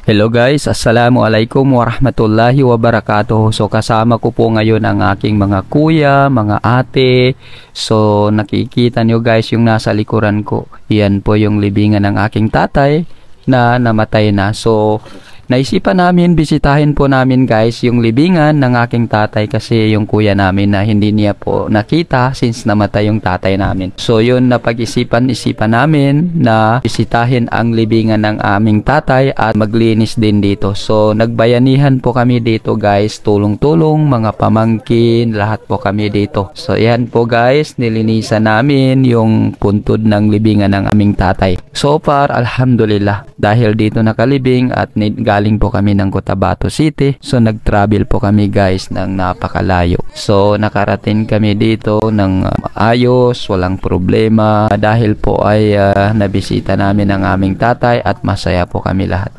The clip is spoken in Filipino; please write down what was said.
Hello guys, Assalamualaikum warahmatullahi wabarakatuh. So kasama ko po ngayon ang aking mga kuya, mga ate. So nakikita nyo guys yung nasa likuran ko. Yan po yung libingan ng aking tatay na namatay na. So naisipan namin, bisitahin po namin guys yung libingan ng aking tatay kasi yung kuya namin na hindi niya po nakita since namatay yung tatay namin. So yun, napag-isipan namin na bisitahin ang libingan ng aming tatay at maglinis din dito. So nagbayanihan po kami dito guys, tulong-tulong, mga pamangkin, lahat po kami dito. So yan po guys, nilinisan namin yung puntod ng libingan ng aming tatay. So far, alhamdulillah, dahil dito nakalibing at galing po kami ng Cotabato City. So nag-travel po kami guys ng napakalayo. So nakarating kami dito ng maayos, walang problema dahil po ay nabisita namin ang aming tatay at masaya po kami lahat.